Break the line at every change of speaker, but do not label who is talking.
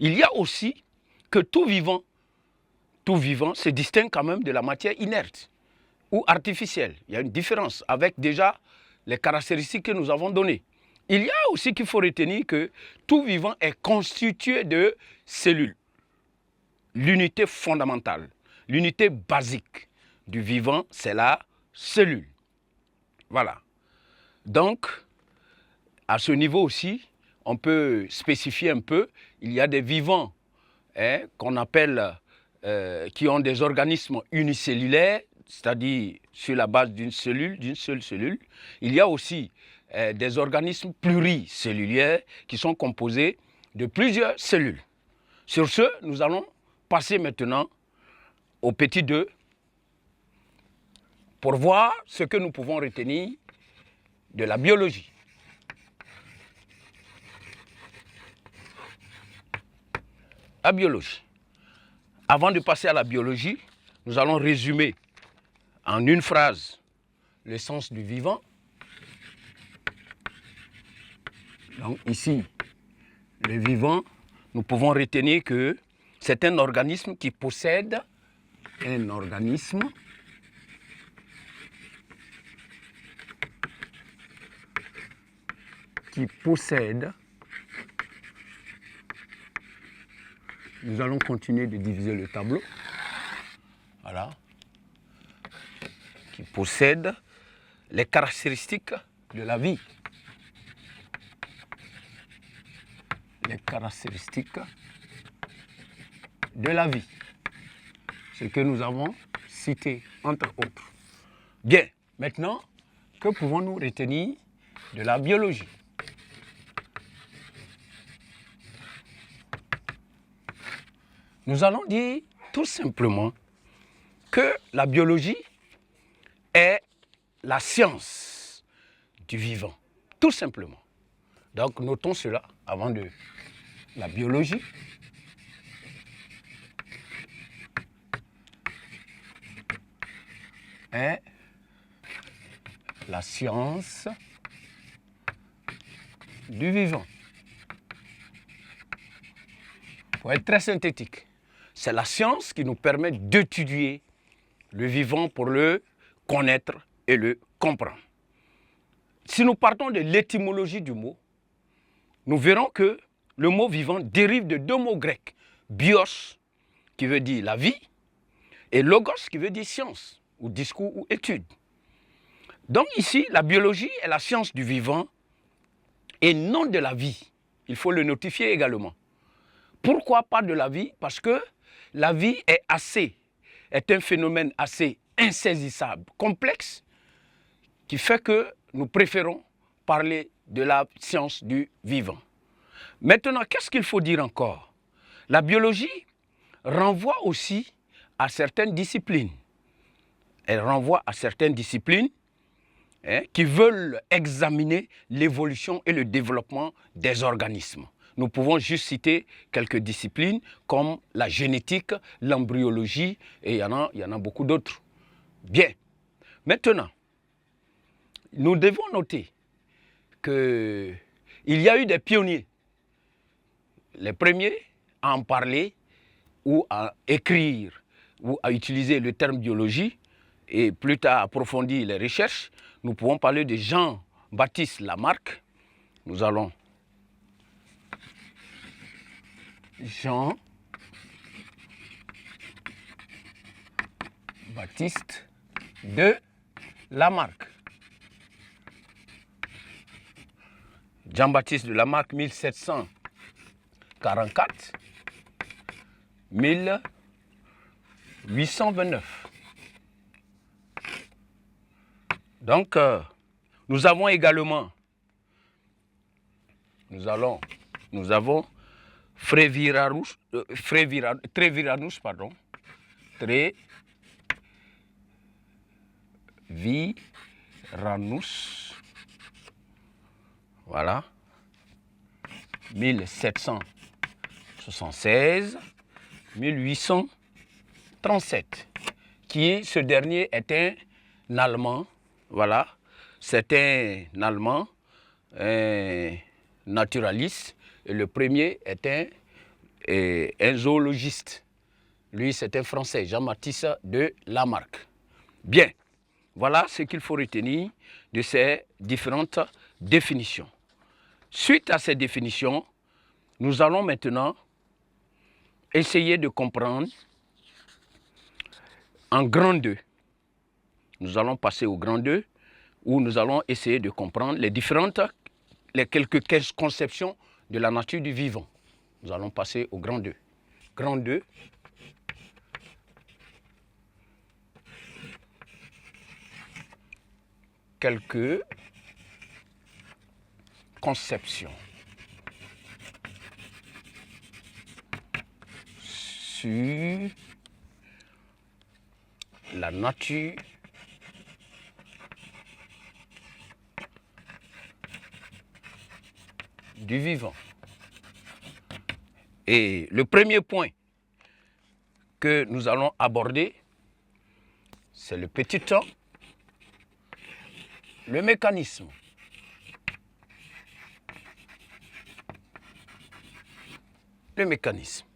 il y a aussi que tout vivant se distingue quand même de la matière inerte ou artificielle. Il y a une différence avec déjà les caractéristiques que nous avons données. Il y a aussi qu'il faut retenir que tout vivant est constitué de cellules. L'unité fondamentale, l'unité basique du vivant, c'est la cellule. Voilà. Donc, à ce niveau aussi, on peut spécifier un peu, il y a des vivants qu'on appelle, qui ont des organismes unicellulaires, c'est-à-dire sur la base d'une seule cellule. Il y a aussi des organismes pluricellulaires qui sont composés de plusieurs cellules. Sur ce, nous allons passer maintenant au petit 2 pour voir ce que nous pouvons retenir de la biologie. La biologie. Avant de passer à la biologie, nous allons résumer en une phrase le sens du vivant. Donc ici, le vivant, nous pouvons retenir que c'est un organisme qui possède nous allons continuer de diviser le tableau, voilà, qui possède les caractéristiques de la vie. Les caractéristiques de la vie. Ce que nous avons cité, entre autres. Bien, maintenant, que pouvons-nous retenir de la biologie? Nous allons dire tout simplement que la biologie est la science du vivant, tout simplement. Donc notons cela avant de la biologie. Est la science du vivant. Pour être très synthétique, c'est la science qui nous permet d'étudier le vivant pour le connaître et le comprendre. Si nous partons de l'étymologie du mot, nous verrons que le mot vivant dérive de deux mots grecs, bios, qui veut dire la vie, et logos, qui veut dire science, ou discours, ou étude. Donc ici, la biologie est la science du vivant et non de la vie. Il faut le notifier également. Pourquoi pas de la vie? Parce que la vie est un phénomène assez insaisissable, complexe, qui fait que nous préférons parler de la science du vivant. Maintenant, qu'est-ce qu'il faut dire encore? La biologie renvoie aussi à certaines disciplines. Elle renvoie à certaines disciplines qui veulent examiner l'évolution et le développement des organismes. Nous pouvons juste citer quelques disciplines comme la génétique, l'embryologie et il y en a beaucoup d'autres. Bien. Maintenant, nous devons noter qu'il y a eu des pionniers. Les premiers à en parler ou à écrire ou à utiliser le terme biologie et plus tard approfondir les recherches, nous pouvons parler de Jean-Baptiste Lamarck. Nous allons Jean-Baptiste de Lamarck. Jean-Baptiste de Lamarck, 1744, 1829. Donc, nous avons également, nous avons Treviranus, voilà, 1776, 1837, ce dernier est un Allemand, voilà, c'est un Allemand, un naturaliste, et le premier est un et un zoologiste. Lui, c'est un Français, Jean-Baptiste de Lamarck. Bien, voilà ce qu'il faut retenir de ces différentes définitions. Suite à ces définitions, nous allons maintenant essayer de comprendre en grand 2. Nous allons passer au grand 2 où nous allons essayer de comprendre les quelques conceptions de la nature du vivant. Nous allons passer au grand 2. Grand 2. Quelques conceptions sur la nature du vivant. Et le premier point que nous allons aborder, c'est le petit temps, le mécanisme. Le mécanisme.